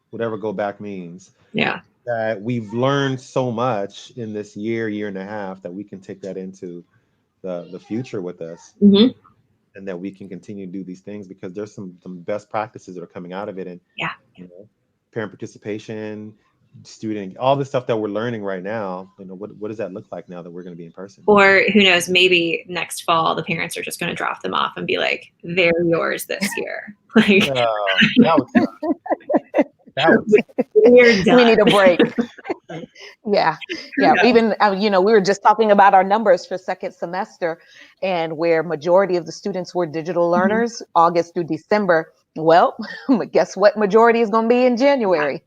whatever go back means, that we've learned so much in this year and a half that we can take that into the future with us. And that we can continue to do these things, because there's some best practices that are coming out of it. And parent participation, student, all the stuff that we're learning right now, what does that look like now that we're going to be in person? Or who knows, maybe next fall the parents are just going to drop them off and be like, they're yours this year. Like we need a break. Yeah. Even we were just talking about our numbers for second semester, and where majority of the students were digital learners, August through December. Well, guess what majority is going to be in January?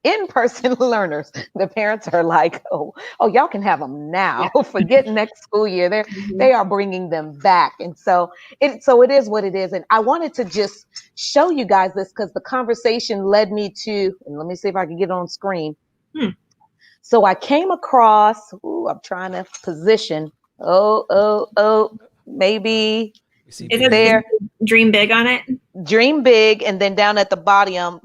In-person learners. The parents are like, oh, y'all can have them now. Forget next school year. They are bringing them back. And so it is what it is. And I wanted to just show you guys this because the conversation led me to, and let me see if I can get it on screen. So I came across, I'm trying to position. Maybe is it there? Dream Big on it? Dream Big. And then down at the bottom,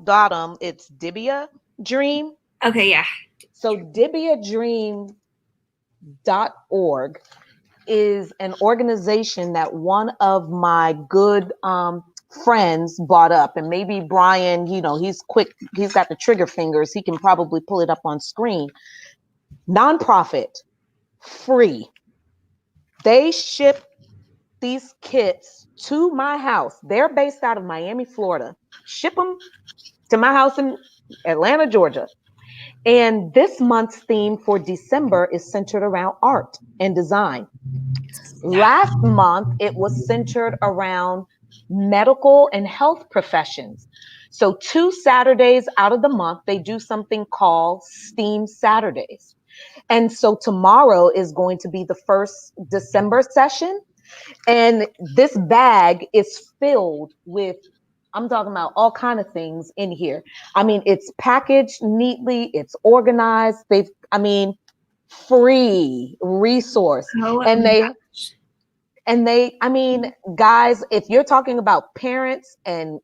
it's Dibia Dream. Okay, yeah. So DibiaDream.org is an organization that one of my good friends brought up. And maybe Brian, he's quick. He's got the trigger fingers. He can probably pull it up on screen. Nonprofit, free. They ship these kits to my house. They're based out of Miami, Florida. Ship them to my house in Atlanta, Georgia. And this month's theme for December is centered around art and design. Last month, it was centered around medical and health professions. So 2 Saturdays out of the month, they do something called STEAM Saturdays. And so tomorrow is going to be the first December session. And this bag is filled with, I'm talking about all kind of things in here. I mean, it's packaged neatly, it's organized. I mean, free resource. Oh And my they gosh. I mean, guys, if you're talking about parents and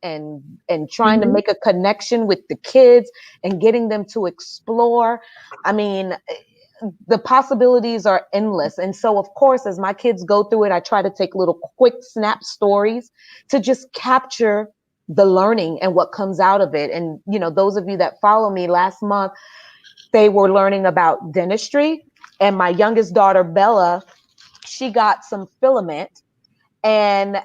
trying to Mhm. make a connection with the kids and getting them to explore, I mean, the possibilities are endless. And so, of course, as my kids go through it, I try to take little quick snap stories to just capture the learning and what comes out of it. And, you know, those of you that follow me last month, they were learning about dentistry. And my youngest daughter, Bella, she got some filament, and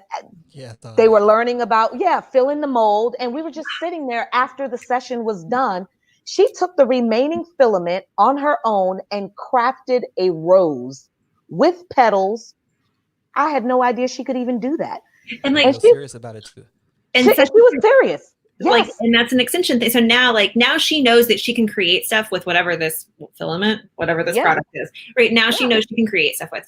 Yeah, I saw they that. were learning about, yeah, filling the mold. And we were just sitting there after the session was done. She took the remaining filament on her own and crafted a rose with petals. I had no idea she could even do that. And You're And like, real serious about it too. and she such was serious. like, Yes. and that's an extension thing. So now, like, now she knows that she can create stuff with whatever this filament, whatever this Yeah. product is. Right now, she Yeah. knows she can create stuff with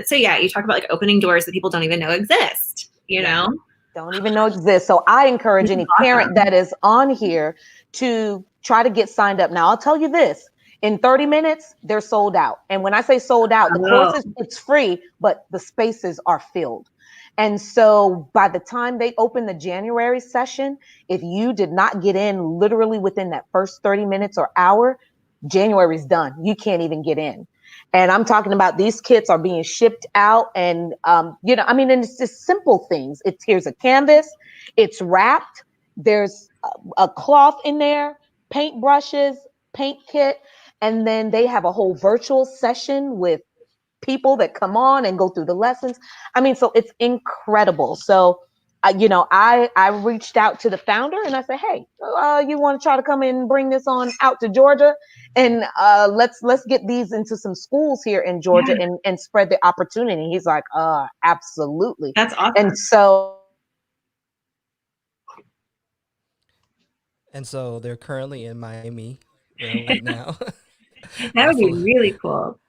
so yeah, you talk about like opening doors that people don't even know exist. You Yeah. know, Don't even know exist. So I encourage This any is awesome. parent that is on here to try to get signed up. Now, I'll tell you this, in 30 minutes, they're sold out. And when I say sold out, the Oh. course it's free, but the spaces are filled. And so by the time they open the January session, if you did not get in literally within that first 30 minutes or hour, January's done. You can't even get in. And I'm talking about these kits are being shipped out, and you know, I mean, and it's just simple things. It's here's a canvas, it's wrapped. There's a cloth in there, paint brushes, paint kit, and then they have a whole virtual session with people that come on and go through the lessons. I mean, so it's incredible. So, you know, I reached out to the founder and I said, hey, you want to try to come and bring this on out to Georgia, and let's get these into some schools here in Georgia, Yeah. and spread the opportunity. He's like, absolutely. That's awesome. And so And so they're currently in Miami, right now. That would be Awful. really cool.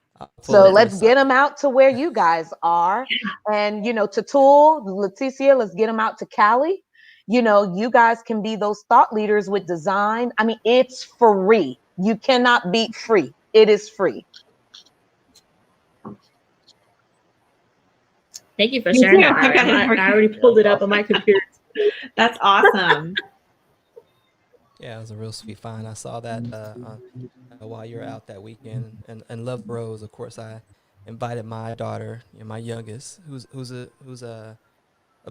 So let's get them out to where you guys are. And, you know, to Tool, Leticia, let's get them out to Cali. You know, you guys can be those thought leaders with design. I mean, it's free. You cannot beat free. It is free. Thank you for Me sharing too. that. I've got it Ari. I already pulled it up on my computer. That's awesome. Yeah, it was a real sweet find. I saw that while you were out that weekend, and Love Rose. Of course, I invited my daughter, you know, my youngest, who's a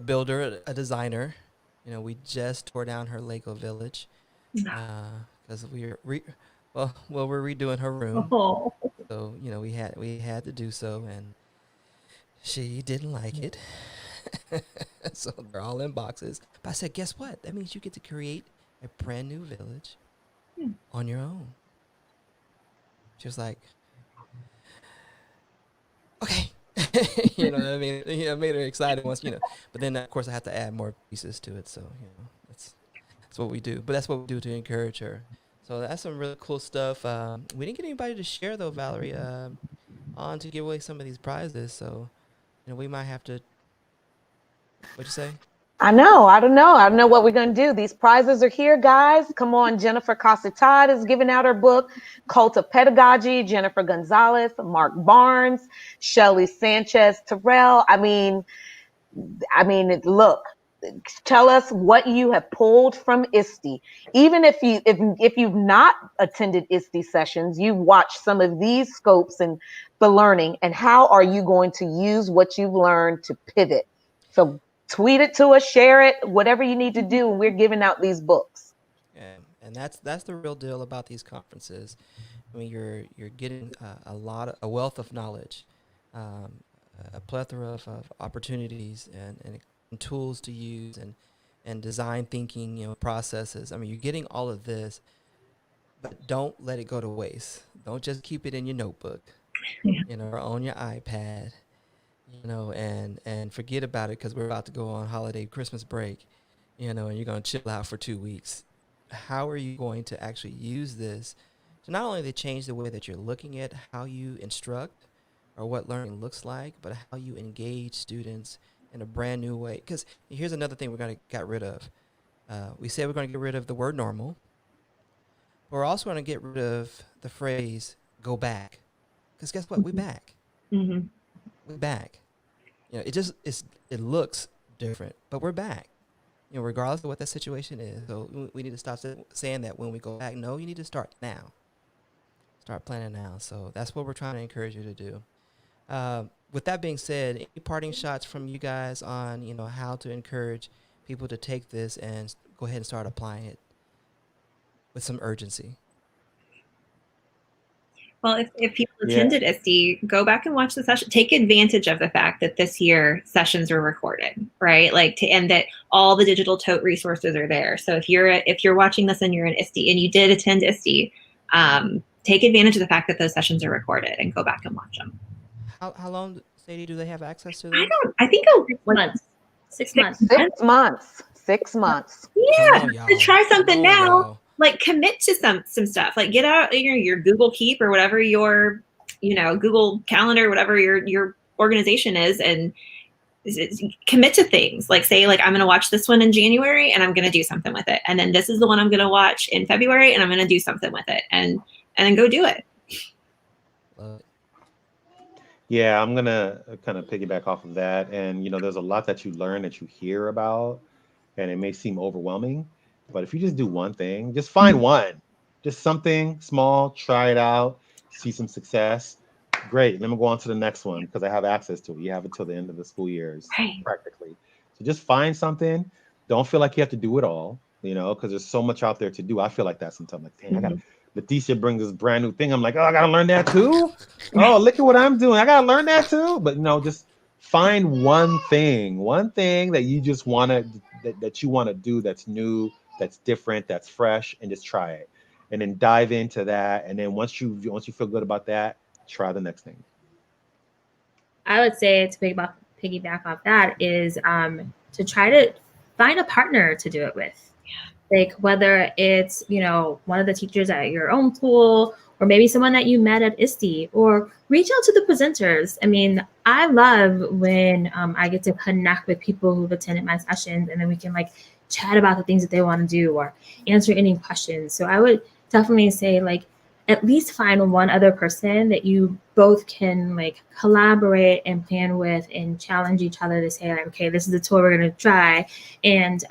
builder, a designer. You know, we just tore down her Lego village because we're redoing her room. Oh. So you know, we had to do so, and she didn't like it. So they're all in boxes. But I said, guess what? That means you get to create a brand new village on your own. She was like, okay. You know what I mean? You know, made her excited once, you know. But then, of course, I have to add more pieces to it. So, you know, that's what we do. But that's what we do to encourage her. So that's some really cool stuff. We didn't get anybody to share, though, Valerie, on to give away some of these prizes. So, you know, we might have to. What'd you say? I know. I don't know. I don't know what we're going to do. These prizes are here, guys. Come on. Jennifer Cossetad is giving out her book, Cult of Pedagogy. Jennifer Gonzalez, Mark Barnes, Shelly Sanchez Terrell. I mean, look, tell us what you have pulled from ISTE. Even if you've not attended ISTE sessions, you watch some of these scopes and the learning, and how are you going to use what you've learned to pivot? So tweet it to us, share it, whatever you need to do. And we're giving out these books. And that's the real deal about these conferences. I mean, you're getting a wealth of knowledge, a plethora of opportunities and tools to use and design thinking, you know, processes. I mean, you're getting all of this, but don't let it go to waste. Don't just keep it in your notebook, you know, or on your iPad, you know, and forget about it because we're about to go on holiday Christmas break, you know, and you're going to chill out for 2 weeks. How are you going to actually use this to not only to change the way that you're looking at how you instruct, or what learning looks like, but how you engage students in a brand new way. Because here's another thing we're going to get rid of. We said we're going to get rid of the word normal. But we're also going to get rid of the phrase "go back," because guess what? We're back. Mm-hmm. We're back. It looks different, but we're back. Regardless of what that situation is. So we need to stop saying that when we go back. No, you need to start now. Start planning now. So that's what we're trying to encourage you to do. With that being said, any parting shots from you guys on, how to encourage people to take this and go ahead and start applying it with some urgency? Well, if people Yeah. attended ISTE, go back and watch the session. Take advantage of the fact that this year sessions are recorded, right? And that all the digital tote resources are there. So if you're watching this and you're in ISTE and you did attend ISTE, take advantage of the fact that those sessions are recorded and go back and watch them. How long, Sadie, do they have access to this? I think 6 months. 6 months. 6 months. 6 months. Yeah, Come on, y'all. to try something Come on, now. y'all. Like commit to some stuff. Like get out your Google Keep or whatever your Google Calendar, whatever your organization is, and commit to things. Like say like I'm going to watch this one in January and I'm going to do something with it, and then this is the one I'm going to watch in February and I'm going to do something with it, and then go do it. Love it. Yeah, I'm gonna kind of piggyback off of that. And there's a lot that you learn that you hear about, and it may seem overwhelming. But if you just do one thing, just find one, just something small, try it out, see some success. Great. Let me go on to the next one because I have access to it. You have until the end of the school years, Right. practically. So just find something. Don't feel like you have to do it all, because there's so much out there to do. I feel like that sometimes. Like, dang, I got Leticia brings this brand new thing. I'm like, oh, I gotta learn that too. Oh, look at what I'm doing. I gotta learn that too. But just find one thing that you just that you want to do that's new, that's different, that's fresh, and just try it. And then dive into that. And then once you feel good about that, try the next thing. I would say to piggyback off that is to try to find a partner to do it with. Like whether it's, one of the teachers at your own school or maybe someone that you met at ISTE, or reach out to the presenters. I mean, I love when I get to connect with people who've attended my sessions and then we can chat about the things that they want to do or answer any questions. So I would definitely say at least find one other person that you both can collaborate and plan with and challenge each other to say okay, this is the tool we're going to try. And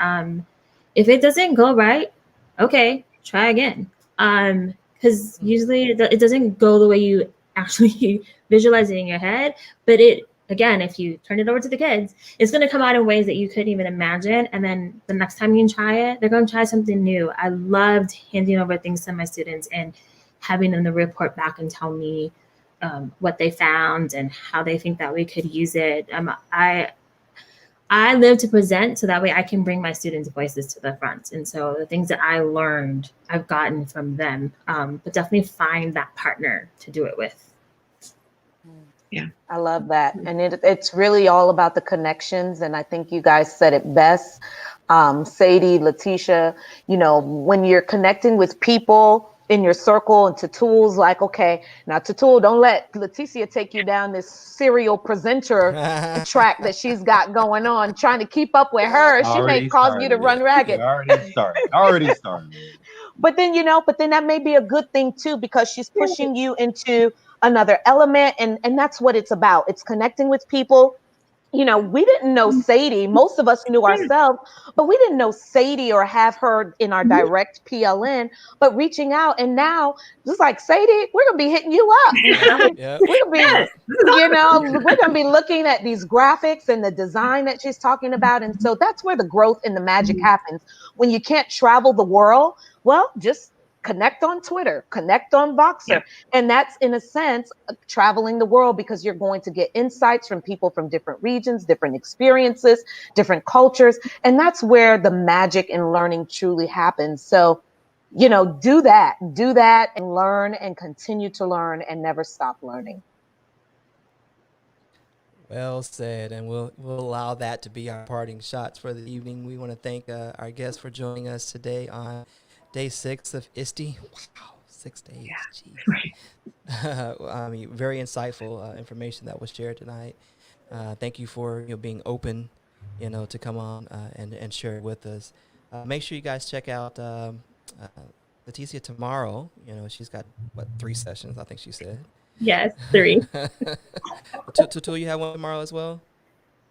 if it doesn't go right, okay, try again. Because usually it doesn't go the way you actually visualize it in your head. But again, if you turn it over to the kids, it's going to come out in ways that you couldn't even imagine. And then the next time you try it, they're going to try something new. I loved handing over things to my students and having them to report back and tell me what they found and how they think that we could use it. I live to present so that way I can bring my students' voices to the front. And so the things that I learned, I've gotten from them, but definitely find that partner to do it with. Yeah, I love that. And it's really all about the connections. And I think you guys said it best. Sadie, Leticia, when you're connecting with people in your circle and Tatul like, okay, now Tatul, don't let Leticia take you down this serial presenter track that she's got going on, trying to keep up with her. She may cause you to run ragged. Already started. But then, that may be a good thing too, because she's pushing you into another element. And that's what it's about. It's connecting with people. We didn't know Sadie. Most of us knew ourselves, but we didn't know Sadie or have her in our direct PLN, but reaching out. And now just like Sadie, we're going to be hitting you up. Yep. We're going to be, we're going to be looking at these graphics and the design that she's talking about. And so that's where the growth and the magic happens. When you can't travel the world, well, just connect on Twitter, connect on Voxer. Yeah. And that's in a sense traveling the world, because you're going to get insights from people from different regions, different experiences, different cultures. And that's where the magic in learning truly happens. So, do that and learn and continue to learn and never stop learning. Well said, and we'll allow that to be our parting shots for the evening. We want to thank our guests for joining us today on Day 6 of ISTE. Wow, 6 days. Yeah. Jeez. Right. I mean, very insightful information that was shared tonight. Thank you for being open, to come on and share it with us. Make sure you guys check out Leticia tomorrow. She's got 3 sessions, I think she said. Yes, 3. Tutul, you have one tomorrow as well.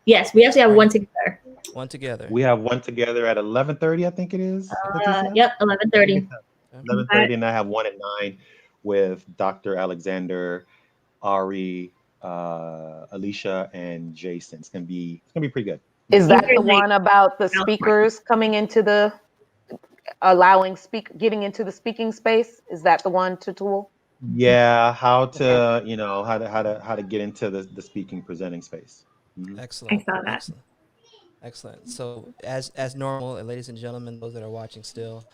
Yes, we actually have Right. one together. One together. We have one together at 11:30, I think it is. Leticia? Yep, 11:30. 11:30, and I have one at 9 with Dr. Alexander, Ari, Alicia, and Jason. It's gonna be pretty good. Is that the Usually- one about the speakers coming into the getting into the speaking space? Is that the one, Tutul? Yeah, how to how to get into the speaking presenting space. Mhm. Excellent. I saw that. Excellent. Excellent. So as normal, ladies and gentlemen, those that are watching still,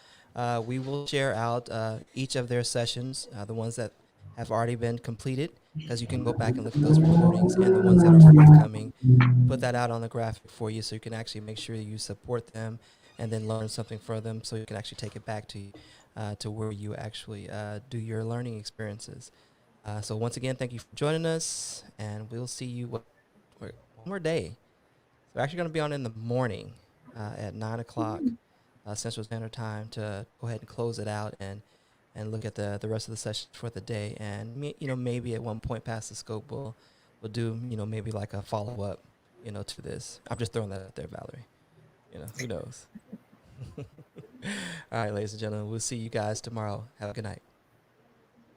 we will share out each of their sessions, the ones that have already been completed, because you can go back and look at those recordings, and the ones that are forthcoming, put that out on the graphic for you so you can actually make sure you support them and then learn something from them so you can actually take it back to where you actually do your learning experiences. So once again, thank you for joining us, and we'll see you one more day. We're actually going to be on in the morning at 9 o'clock Central Standard Time to go ahead and close it out and look at the rest of the session for the day. And maybe at one point past the scope, we'll do maybe like a follow up to this. I'm just throwing that out there, Valerie. Who knows? All right, ladies and gentlemen, we'll see you guys tomorrow. Have a good night.